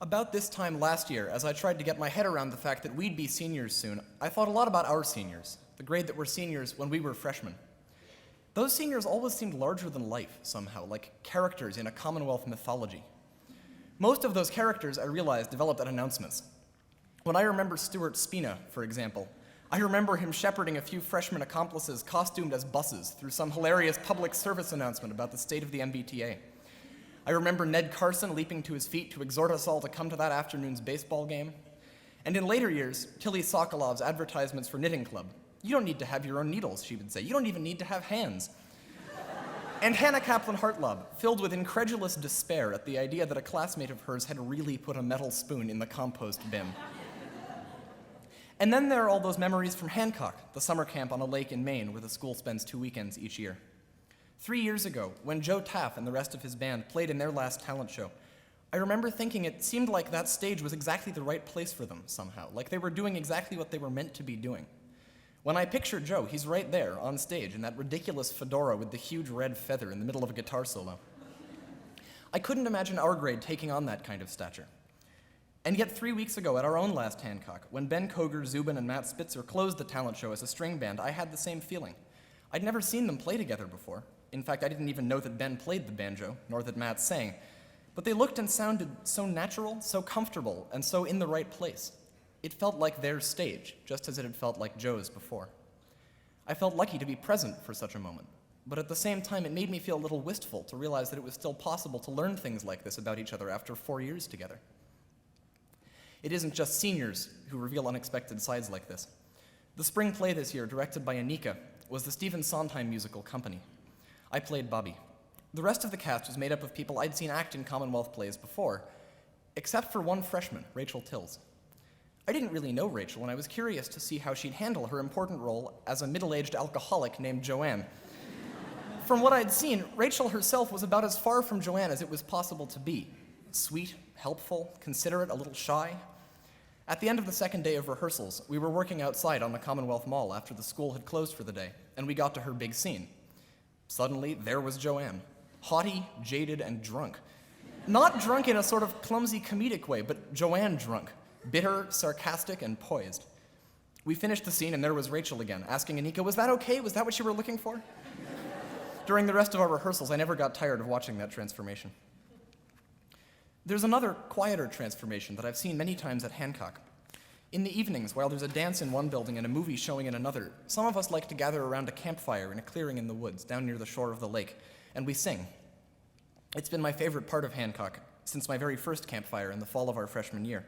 About this time last year, as I tried to get my head around the fact that we'd be seniors soon, I thought a lot about our seniors, the grade that were seniors when we were freshmen. Those seniors always seemed larger than life, somehow, like characters in a Commonwealth mythology. Most of those characters, I realized, developed at announcements. When I remember Stuart Spina, for example, I remember him shepherding a few freshman accomplices costumed as buses through some hilarious public service announcement about the state of the MBTA. I remember Ned Carson leaping to his feet to exhort us all to come to that afternoon's baseball game. And in later years, Tilly Sokolov's advertisements for Knitting Club. You don't need to have your own needles, she would say. You don't even need to have hands. And Hannah Kaplan Hartlaub, filled with incredulous despair at the idea that a classmate of hers had really put a metal spoon in the compost bin. And then there are all those memories from Hancock, the summer camp on a lake in Maine where the school spends 2 weekends each year. 3 years ago, when Joe Taff and the rest of his band played in their last talent show, I remember thinking it seemed like that stage was exactly the right place for them somehow, like they were doing exactly what they were meant to be doing. When I picture Joe, he's right there on stage in that ridiculous fedora with the huge red feather in the middle of a guitar solo. I couldn't imagine our grade taking on that kind of stature. And yet 3 weeks ago at our own last Hancock, when Ben Koger, Zubin, and Matt Spitzer closed the talent show as a string band, I had the same feeling. I'd never seen them play together before. In fact, I didn't even know that Ben played the banjo, nor that Matt sang. But they looked and sounded so natural, so comfortable, and so in the right place. It felt like their stage, just as it had felt like Joe's before. I felt lucky to be present for such a moment, but at the same time it made me feel a little wistful to realize that it was still possible to learn things like this about each other after 4 years together. It isn't just seniors who reveal unexpected sides like this. The spring play this year, directed by Anika, was the Stephen Sondheim musical Company. I played Bobby. The rest of the cast was made up of people I'd seen act in Commonwealth plays before, except for one freshman, Rachel Tills. I didn't really know Rachel, and I was curious to see how she'd handle her important role as a middle-aged alcoholic named Joanne. From what I'd seen, Rachel herself was about as far from Joanne as it was possible to be. Sweet, helpful, considerate, a little shy. At the end of the second day of rehearsals, we were working outside on the Commonwealth Mall after the school had closed for the day, and we got to her big scene. Suddenly, there was Joanne, haughty, jaded, and drunk. Not drunk in a sort of clumsy comedic way, but Joanne drunk. Bitter, sarcastic, and poised. We finished the scene and there was Rachel again, asking Anika, was that okay? Was that what you were looking for? During the rest of our rehearsals, I never got tired of watching that transformation. There's another, quieter transformation that I've seen many times at Hancock. In the evenings, while there's a dance in one building and a movie showing in another, some of us like to gather around a campfire in a clearing in the woods, down near the shore of the lake, and we sing. It's been my favorite part of Hancock since my very first campfire in the fall of our freshman year.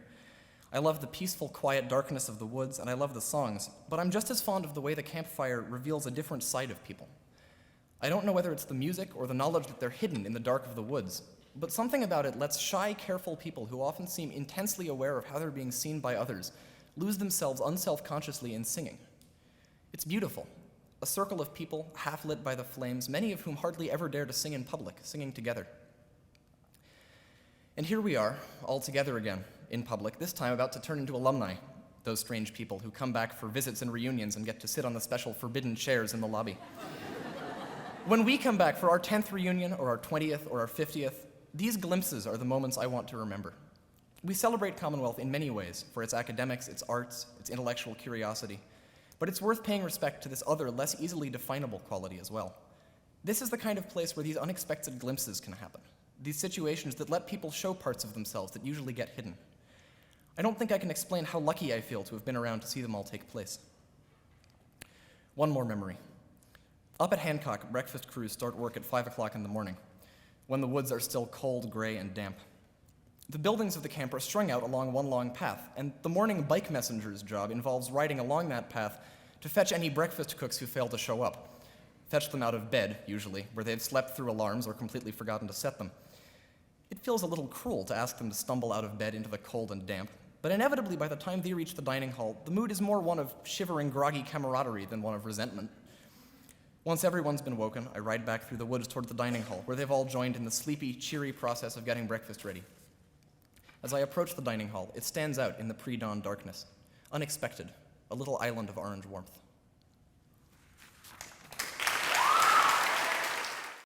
I love the peaceful, quiet darkness of the woods, and I love the songs, but I'm just as fond of the way the campfire reveals a different side of people. I don't know whether it's the music or the knowledge that they're hidden in the dark of the woods, but something about it lets shy, careful people who often seem intensely aware of how they're being seen by others lose themselves unself-consciously in singing. It's beautiful. A circle of people, half lit by the flames, many of whom hardly ever dare to sing in public, singing together. And here we are, all together again, in public, this time about to turn into alumni, those strange people who come back for visits and reunions and get to sit on the special forbidden chairs in the lobby. When we come back for our 10th reunion, or our 20th, or our 50th, these glimpses are the moments I want to remember. We celebrate Commonwealth in many ways, for its academics, its arts, its intellectual curiosity, but it's worth paying respect to this other, less easily definable quality as well. This is the kind of place where these unexpected glimpses can happen, these situations that let people show parts of themselves that usually get hidden. I don't think I can explain how lucky I feel to have been around to see them all take place. One more memory. Up at Hancock, breakfast crews start work at 5 o'clock in the morning, when the woods are still cold, gray, and damp. The buildings of the camp are strung out along one long path, and the morning bike messenger's job involves riding along that path to fetch any breakfast cooks who fail to show up. Fetch them out of bed, usually, where they've slept through alarms or completely forgotten to set them. It feels a little cruel to ask them to stumble out of bed into the cold and damp, but inevitably by the time they reach the dining hall, the mood is more one of shivering, groggy camaraderie than one of resentment. Once everyone's been woken, I ride back through the woods toward the dining hall, where they've all joined in the sleepy, cheery process of getting breakfast ready. As I approach the dining hall, it stands out in the pre-dawn darkness. Unexpected, a little island of orange warmth.